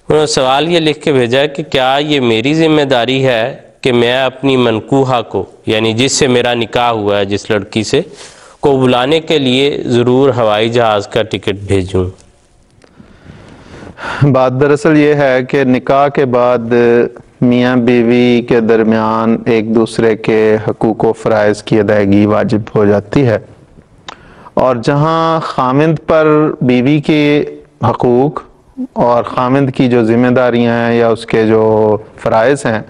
انہوں نے سوال یہ لکھ کے بھیجا کہ کیا یہ میری ذمہ داری ہے کہ میں اپنی منکوحہ کو، یعنی جس سے میرا نکاح ہوا ہے، جس لڑکی سے، کو بلانے کے لیے ضرور ہوائی جہاز کا ٹکٹ بھیجوں؟ بات دراصل یہ ہے کہ نکاح کے بعد میاں بیوی کے درمیان ایک دوسرے کے حقوق و فرائض کی ادائیگی واجب ہو جاتی ہے، اور جہاں خامند پر بیوی کے حقوق اور خامند کی جو ذمہ داریاں ہیں یا اس کے جو فرائض ہیں،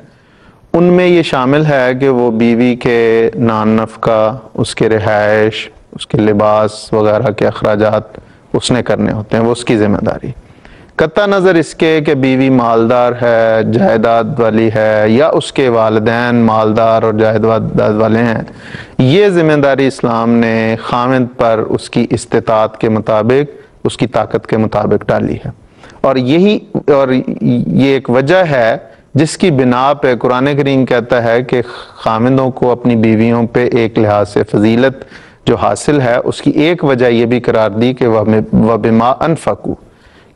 ان میں یہ شامل ہے کہ وہ بیوی کے نان نفقہ، اس کے رہائش، اس کے لباس وغیرہ کے اخراجات اس نے کرنے ہوتے ہیں، وہ اس کی ذمہ داری، قطع نظر اس کے کہ بیوی مالدار ہے، جائیداد والی ہے، یا اس کے والدین مالدار اور جائیداد والے ہیں۔ یہ ذمہ داری اسلام نے خامند پر اس کی استطاعت کے مطابق، اس کی طاقت کے مطابق ڈالی ہے، اور یہ ایک وجہ ہے جس کی بنا پہ قرآن کریم کہتا ہے کہ خامندوں کو اپنی بیویوں پہ ایک لحاظ سے فضیلت جو حاصل ہے، اس کی ایک وجہ یہ بھی قرار دی کہ وَبِمَا أَنفَقُوا،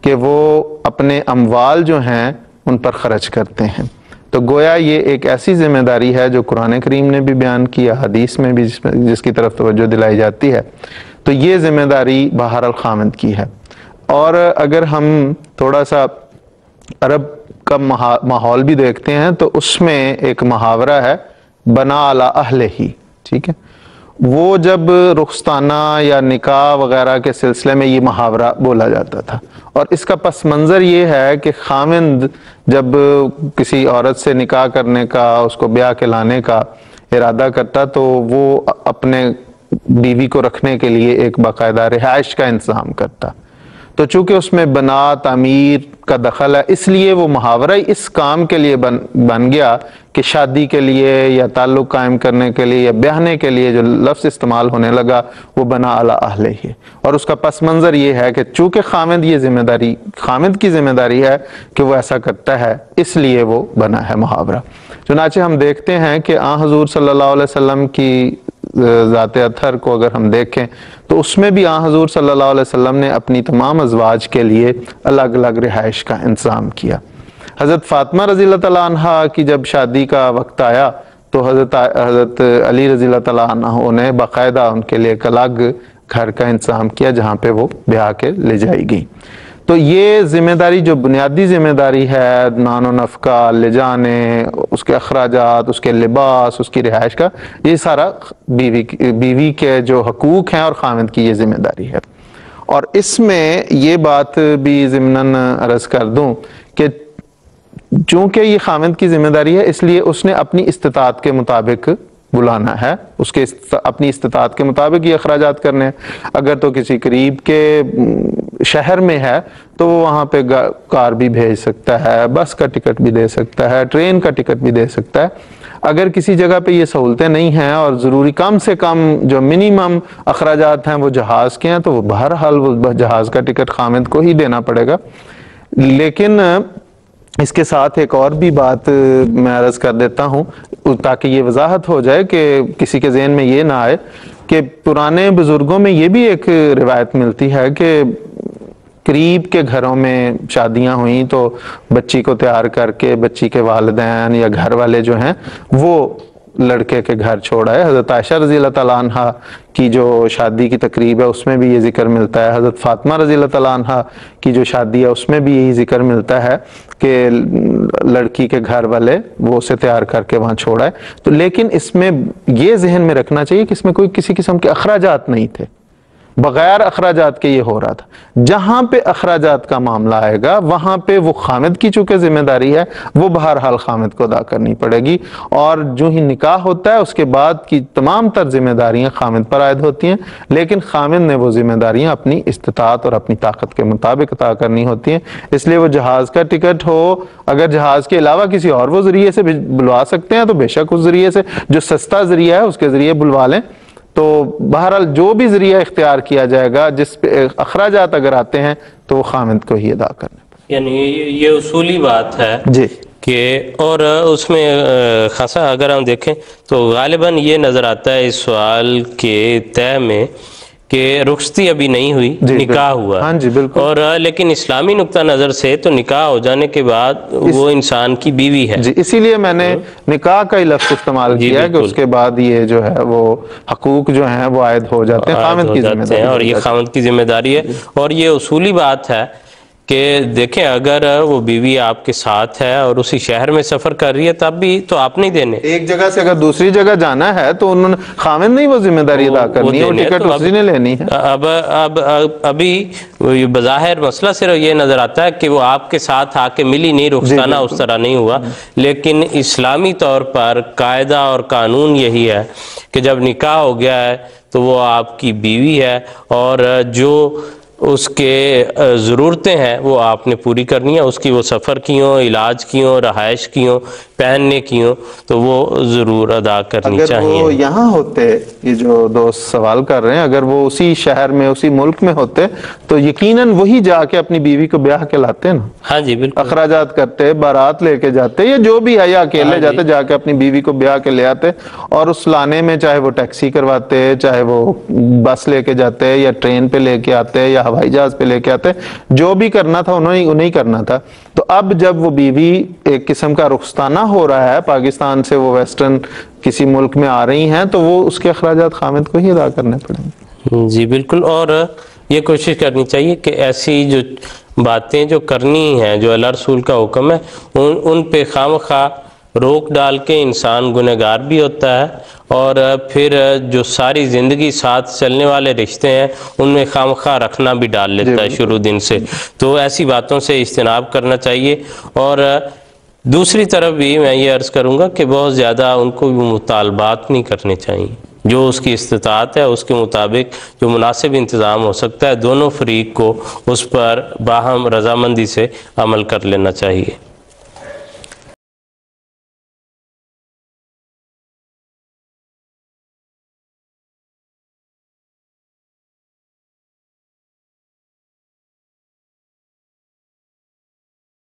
کہ وہ اپنے اموال جو ہیں ان پر خرچ کرتے ہیں۔ تو گویا یہ ایک ایسی ذمہ داری ہے جو قرآن کریم نے بھی بیان کیا، حدیث میں بھی جس کی طرف توجہ دلائی جاتی ہے، تو یہ ذمہ داری بہرحال خامند کی ہے۔ اور اگر ہم تھوڑا سا عرب کا ماحول بھی دیکھتے ہیں تو اس میں ایک محاورہ ہے بنا علی اہلہ، ٹھیک ہے، وہ جب رخصتانہ یا نکاح وغیرہ کے سلسلے میں یہ محاورہ بولا جاتا تھا، اور اس کا پس منظر یہ ہے کہ خامند جب کسی عورت سے نکاح کرنے کا، اس کو بیاہ کے لانے کا ارادہ کرتا تو وہ اپنے بیوی کو رکھنے کے لیے ایک باقاعدہ رہائش کا انتظام کرتا، تو چونکہ اس میں بنا تعمیر کا دخل ہے، اس لیے وہ محاورہ اس کام کے لیے بن گیا کہ شادی کے لیے یا تعلق قائم کرنے کے لیے یا بیاہنے کے لیے جو لفظ استعمال ہونے لگا وہ بنا علی اہلہ ہے، اور اس کا پس منظر یہ ہے کہ چونکہ خامند کی ذمہ داری ہے کہ وہ ایسا کرتا ہے، اس لیے وہ بنا ہے محاورہ۔ چنانچہ ہم دیکھتے ہیں کہ حضور صلی اللہ علیہ وسلم کی ذات اطہر کو اگر ہم دیکھیں تو اس میں بھی حضور صلی اللہ علیہ وسلم نے اپنی تمام ازواج کے لیے الگ الگ رہائش کا انتظام کیا۔ حضرت فاطمہ رضی اللہ تعالیٰ عنہ کی جب شادی کا وقت آیا تو حضرت علی رضی اللہ تعالیٰ عنہ نے باقاعدہ ان کے لیے ایک الگ گھر کا انتظام کیا جہاں پہ وہ بیاہ کے لے جائی گئی۔ تو یہ ذمہ داری جو بنیادی ذمہ داری ہے، نان و نفقہ، لے جانے، اس کے اخراجات، اس کے لباس، اس کی رہائش کا، یہ سارا بیوی کے جو حقوق ہیں اور خامند کی یہ ذمہ داری ہے۔ اور اس میں یہ بات بھی ضمناً عرض کر دوں کہ چونکہ یہ خامند کی ذمہ داری ہے، اس لیے اس نے اپنی استطاعت کے مطابق بلانا ہے، اس کے اپنی استطاعت کے مطابق یہ اخراجات کرنے ہیں۔ اگر تو کسی قریب کے شہر میں ہے تو وہ وہاں پہ کار بھی بھیج سکتا ہے، بس کا ٹکٹ بھی دے سکتا ہے، ٹرین کا ٹکٹ بھی دے سکتا ہے۔ اگر کسی جگہ پہ یہ سہولتیں نہیں ہیں اور ضروری کم سے کم جو منیمم اخراجات ہیں وہ جہاز کے ہیں تو وہ بہرحال وہ جہاز کا ٹکٹ خامند کو ہی دینا پڑے گا۔ لیکن اس کے ساتھ ایک اور بھی بات میں عرض کر دیتا ہوں تاکہ یہ وضاحت ہو جائے کہ کسی کے ذہن میں یہ نہ آئے کہ پرانے بزرگوں میں یہ بھی ایک روایت ملتی ہے کہ قریب کے گھروں میں شادیاں ہوئیں تو بچی کو تیار کر کے بچی کے والدین یا گھر والے جو ہیں وہ لڑکے کے گھر چھوڑ آئے۔ حضرت عائشہ رضی اللہ تعالیٰ عنہ کی جو شادی کی تقریب ہے اس میں بھی یہ ذکر ملتا ہے، حضرت فاطمہ رضی اللہ تعالیٰ عنہ کی جو شادی ہے اس میں بھی یہی ذکر ملتا ہے کہ لڑکی کے گھر والے وہ اسے تیار کر کے وہاں چھوڑ آئے۔ تو لیکن اس میں یہ ذہن میں رکھنا چاہیے کہ اس میں کوئی کسی قسم کے اخراجات نہیں تھے، بغیر اخراجات کے یہ ہو رہا تھا۔ جہاں پہ اخراجات کا معاملہ آئے گا وہاں پہ وہ خامد کی چونکہ ذمہ داری ہے وہ بہرحال خامد کو ادا کرنی پڑے گی، اور جو ہی نکاح ہوتا ہے اس کے بعد کی تمام تر ذمہ داریاں خامد پر عائد ہوتی ہیں، لیکن خامد نے وہ ذمہ داریاں اپنی استطاعت اور اپنی طاقت کے مطابق عطا کرنی ہوتی ہیں۔ اس لیے وہ جہاز کا ٹکٹ ہو، اگر جہاز کے علاوہ کسی اور وہ ذریعے سے بلوا سکتے ہیں تو بے شک اس ذریعے سے جو سستا ذریعہ ہے اس کے ذریعے بلوا لیں۔ تو بہرحال جو بھی ذریعہ اختیار کیا جائے گا جس پہ اخراجات اگر آتے ہیں تو وہ خامند کو ہی ادا کرنے پڑیں۔ یعنی یہ اصولی بات ہے جی کہ، اور اس میں خاصا اگر ہم دیکھیں تو غالباً یہ نظر آتا ہے اس سوال کے طے میں کہ رخصتی ابھی نہیں ہوئی، نکاح ہوا، ہاں جی بالکل، اور لیکن اسلامی نقطہ نظر سے تو نکاح ہو جانے کے بعد وہ انسان کی بیوی ہے. جی اسی لیے میں نے نکاح کا ہی لفظ استعمال کیا کہ اس کے بعد یہ جو ہے وہ حقوق جو ہیں وہ عائد ہو جاتے ہیں، خاوند کی ذمہ داری، اور یہ خاوند کی ذمہ داری ہے. اور یہ اصولی بات ہے کہ دیکھیں اگر وہ بیوی آپ کے ساتھ ہے اور اسی شہر میں سفر کر رہی ہے تب بھی تو آپ نہیں دینے. ایک جگہ سے اگر دوسری جگہ جانا ہے تو انہوں نے خاوند نہیں وہ ذمہ داری ادا کرنی ہے، وہ ٹکٹ اسی نے لینی ہے. ابھی بظاہر مسئلہ صرف یہ نظر آتا ہے کہ وہ آپ کے ساتھ آ کے ملی نہیں، رخصتانہ اس طرح نہیں ہوا، لیکن اسلامی طور پر قاعدہ اور قانون یہی ہے کہ جب نکاح ہو گیا ہے تو وہ آپ کی بیوی ہے، اور جو اس کے ضرورتیں ہیں وہ آپ نے پوری کرنی ہے. اس کی وہ سفر کی ہوں، علاج کی ہوں، رہائش کی ہوں، پہننے کی ہوں، تو وہ ضرور ادا کرنی چاہیے. اگر وہ یہاں ہوتے، یہ جو دوست سوال کر رہے ہیں، اگر وہ اسی شہر میں اسی ملک میں ہوتے تو یقیناً وہی جا کے اپنی بیوی کو بیاہ کے لاتے نا. ہاں جی بالکل، اخراجات کرتے، بارات لے کے جاتے، یا جو بھی ہے، یا اکیلے جاتے، جا کے اپنی بیوی کو بیاہ کے لے آتے، اور اس لانے میں چاہے وہ ٹیکسی کرواتے، چاہے وہ بس لے کے جاتے، یا ٹرین پہ لے کے آتے، یا ہوائی جہاز پہ لے کے آتے، جو بھی کرنا تھا انہیں کرنا تھا. تو اب جب وہ بیوی ایک قسم کا رخصتانہ ہو رہا ہے، پاکستان سے وہ ویسٹرن کسی ملک میں آ رہی ہیں، تو وہ اس کے اخراجات خاوند کو ہی ادا کرنے پڑیں گے. جی بالکل. اور یہ کوشش کرنی چاہیے کہ ایسی جو باتیں جو کرنی ہیں، جو اللہ رسول کا حکم ہے، ان پہ خواہ روک ڈال کے انسان گنہگار بھی ہوتا ہے، اور پھر جو ساری زندگی ساتھ چلنے والے رشتے ہیں ان میں خواہ رکھنا بھی ڈال لیتا ہے شروع دن سے. تو ایسی باتوں سے اجتناب کرنا چاہیے. اور دوسری طرف بھی میں یہ عرض کروں گا کہ بہت زیادہ ان کو بھی مطالبات نہیں کرنے چاہیے. جو اس کی استطاعت ہے اس کے مطابق جو مناسب انتظام ہو سکتا ہے، دونوں فریق کو اس پر باہم رضامندی سے عمل کر لینا چاہیے.